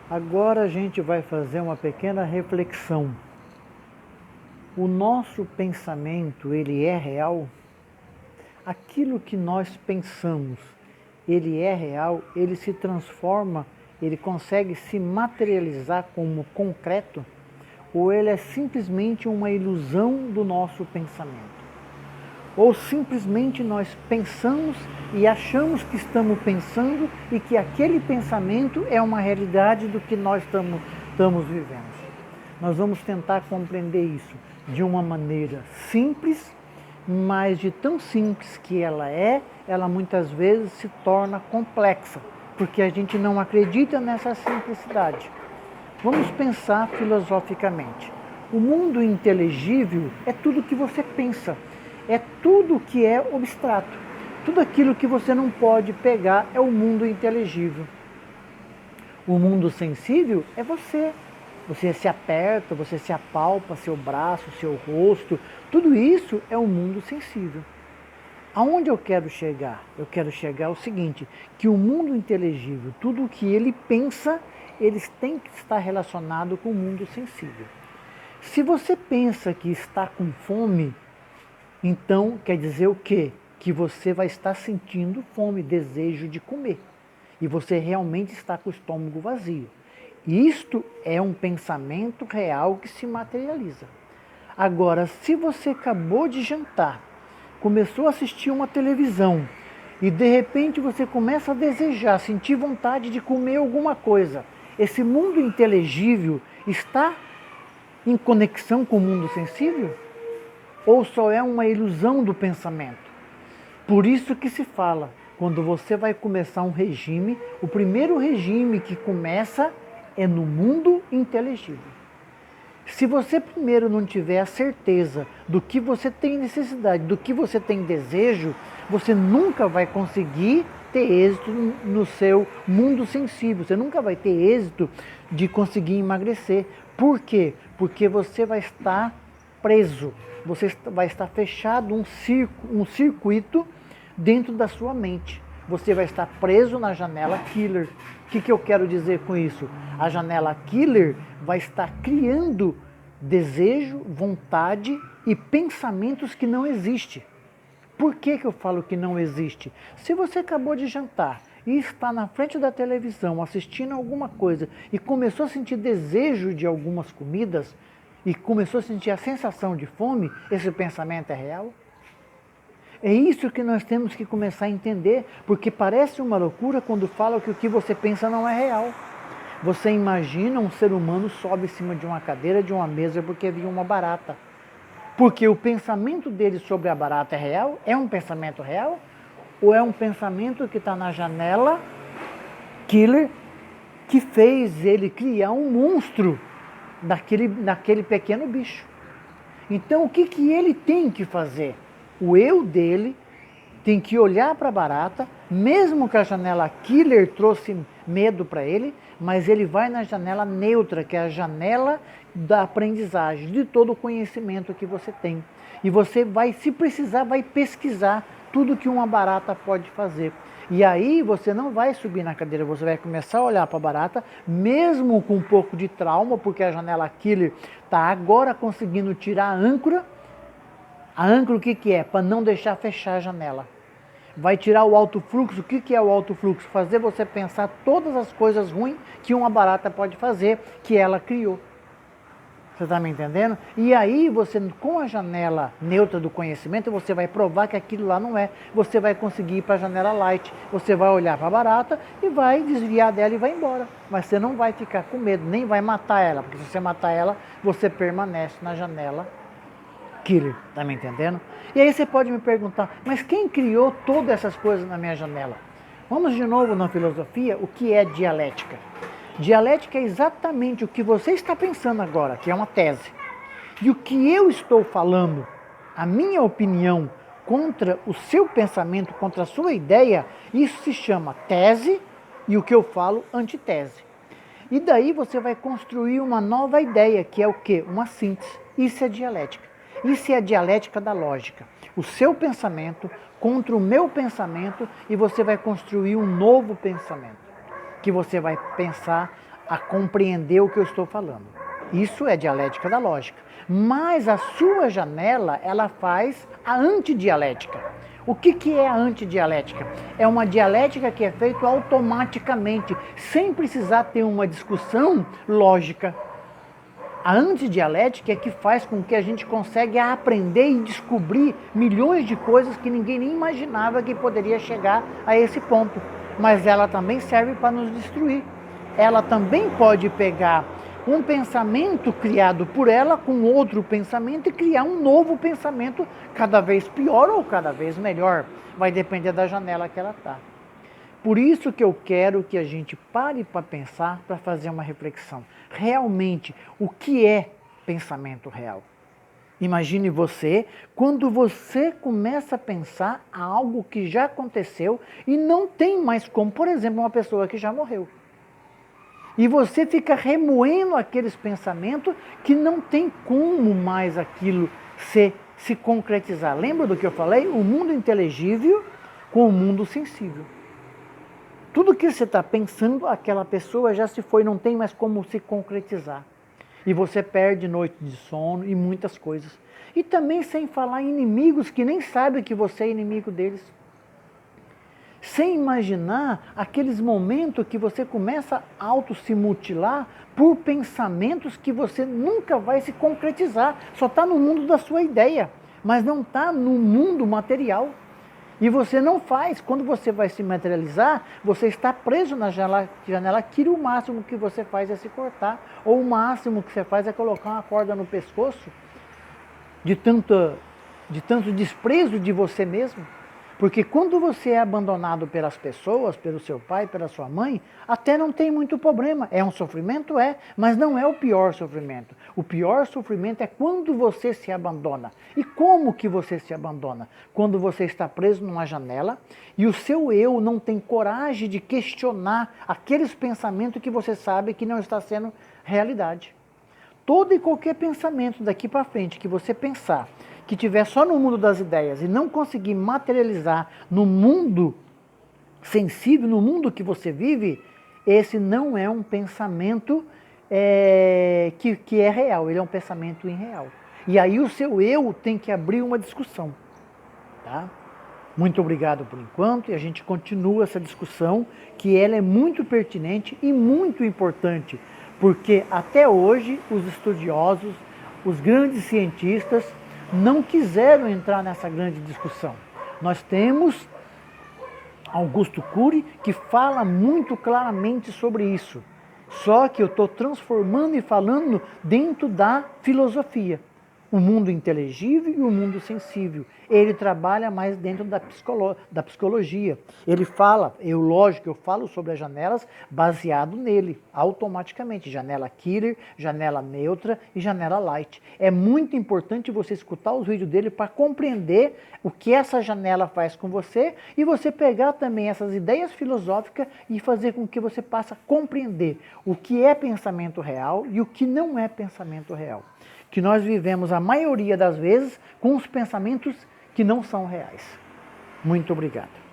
Agora a gente vai fazer uma pequena reflexão. O nosso pensamento, ele é real? Aquilo que nós pensamos, ele é real? Ele se transforma, ele consegue se materializar como concreto? Ou ele é simplesmente uma ilusão do nosso pensamento? Ou simplesmente nós pensamos e achamos que estamos pensando e que aquele pensamento é uma realidade do que nós estamos vivendo. Nós vamos tentar compreender isso de uma maneira simples, mas de tão simples que ela muitas vezes se torna complexa, porque a gente não acredita nessa simplicidade. Vamos pensar filosoficamente. O mundo inteligível é tudo que você pensa. É tudo que é abstrato. Tudo aquilo que você não pode pegar é o mundo inteligível. O mundo sensível é você. Você se aperta, você se apalpa, seu braço, seu rosto. Tudo isso é o mundo sensível. Aonde eu quero chegar? Eu quero chegar ao seguinte, que o mundo inteligível, tudo o que ele pensa, eles têm que estar relacionado com o mundo sensível. Se você pensa que está com fome, então, quer dizer o quê? Que você vai estar sentindo fome, desejo de comer. E você realmente está com o estômago vazio. Isto é um pensamento real que se materializa. Agora, se você acabou de jantar, começou a assistir uma televisão e de repente você começa a desejar, sentir vontade de comer alguma coisa, esse mundo inteligível está em conexão com o mundo sensível? Ou só é uma ilusão do pensamento? Por isso que se fala, quando você vai começar um regime, o primeiro regime que começa é no mundo inteligível. Se você primeiro não tiver a certeza do que você tem necessidade, do que você tem desejo, você nunca vai conseguir ter êxito no seu mundo sensível, você nunca vai ter êxito de conseguir emagrecer. Por quê? Porque você vai estar preso, você vai estar fechado um circuito dentro da sua mente. Você vai estar preso na janela killer. O que eu quero dizer com isso? A janela killer vai estar criando desejo, vontade e pensamentos que não existem. Por que eu falo que não existe? Se você acabou de jantar e está na frente da televisão assistindo alguma coisa e começou a sentir desejo de algumas comidas e começou a sentir a sensação de fome, esse pensamento é real? É isso que nós temos que começar a entender, porque parece uma loucura quando fala que o que você pensa não é real. Você imagina um ser humano sobe em cima de uma cadeira, de uma mesa, porque viu uma barata. Porque o pensamento dele sobre a barata é real? É um pensamento real? Ou é um pensamento que está na janela killer que fez ele criar um monstro daquele pequeno bicho? Então o que ele tem que fazer? O eu dele tem que olhar para a barata, mesmo que a janela killer trouxe medo para ele, mas ele vai na janela neutra, que é a janela da aprendizagem, de todo o conhecimento que você tem. E você vai, se precisar, vai pesquisar tudo que uma barata pode fazer. E aí você não vai subir na cadeira, você vai começar a olhar para a barata, mesmo com um pouco de trauma, porque a janela killer está agora conseguindo tirar a âncora. A âncora o que é? Para não deixar fechar a janela. Vai tirar o alto fluxo. O que é o alto fluxo? Fazer você pensar todas as coisas ruins que uma barata pode fazer, que ela criou. Você está me entendendo? E aí você, com a janela neutra do conhecimento, você vai provar que aquilo lá não é. Você vai conseguir ir para a janela light. Você vai olhar para a barata e vai desviar dela e vai embora. Mas você não vai ficar com medo, nem vai matar ela. Porque se você matar ela, você permanece na janela killer, tá me entendendo? E aí você pode me perguntar, mas quem criou todas essas coisas na minha janela? Vamos de novo na filosofia, o que é dialética? Dialética é exatamente o que você está pensando agora, que é uma tese. E o que eu estou falando, a minha opinião contra o seu pensamento, contra a sua ideia, isso se chama tese e o que eu falo, antitese. E daí você vai construir uma nova ideia, que é o quê? Uma síntese. Isso é dialética. Isso é a dialética da lógica. O seu pensamento contra o meu pensamento e você vai construir um novo pensamento. Que você vai pensar a compreender o que eu estou falando. Isso é dialética da lógica. Mas a sua janela, ela faz a antidialética. O que é a antidialética? É uma dialética que é feita automaticamente, sem precisar ter uma discussão lógica. A antidialética é que faz com que a gente consiga aprender e descobrir milhões de coisas que ninguém nem imaginava que poderia chegar a esse ponto. Mas ela também serve para nos destruir. Ela também pode pegar um pensamento criado por ela com outro pensamento e criar um novo pensamento cada vez pior ou cada vez melhor. Vai depender da janela que ela está. Por isso que eu quero que a gente pare para pensar, para fazer uma reflexão. Realmente, o que é pensamento real? Imagine você, quando você começa a pensar algo que já aconteceu e não tem mais como, por exemplo, uma pessoa que já morreu. E você fica remoendo aqueles pensamentos que não tem como mais aquilo se concretizar. Lembra do que eu falei? O mundo inteligível com o mundo sensível. Tudo que você está pensando, aquela pessoa já se foi, não tem mais como se concretizar. E você perde noite de sono e muitas coisas. E também sem falar em inimigos que nem sabem que você é inimigo deles. Sem imaginar aqueles momentos que você começa a auto-se mutilar por pensamentos que você nunca vai se concretizar. Só está no mundo da sua ideia, mas não está no mundo material. E você não faz. Quando você vai se materializar, você está preso na janela que o máximo que você faz é se cortar. Ou o máximo que você faz é colocar uma corda no pescoço de tanto desprezo de você mesmo. Porque quando você é abandonado pelas pessoas, pelo seu pai, pela sua mãe, até não tem muito problema. É um sofrimento? É, mas não é o pior sofrimento. O pior sofrimento é quando você se abandona. E como que você se abandona? Quando você está preso numa janela e o seu eu não tem coragem de questionar aqueles pensamentos que você sabe que não está sendo realidade. Todo e qualquer pensamento daqui para frente que você pensar, que estiver só no mundo das ideias e não conseguir materializar no mundo sensível, no mundo que você vive, esse não é um pensamento que é real, ele é um pensamento irreal. E aí o seu eu tem que abrir uma discussão. Tá? Muito obrigado por enquanto e a gente continua essa discussão, que ela é muito pertinente e muito importante, porque até hoje os estudiosos, os grandes cientistas, não quiseram entrar nessa grande discussão. Nós temos Augusto Cury, que fala muito claramente sobre isso. Só que eu estou transformando e falando dentro da filosofia. O mundo inteligível e o mundo sensível. Ele trabalha mais dentro da psicologia. Ele fala, lógico, eu falo sobre as janelas baseado nele, automaticamente. Janela killer, janela neutra e janela light. É muito importante você escutar os vídeos dele para compreender o que essa janela faz com você e você pegar também essas ideias filosóficas e fazer com que você passe a compreender o que é pensamento real e o que não é pensamento real. Que nós vivemos a maioria das vezes com os pensamentos que não são reais. Muito obrigado.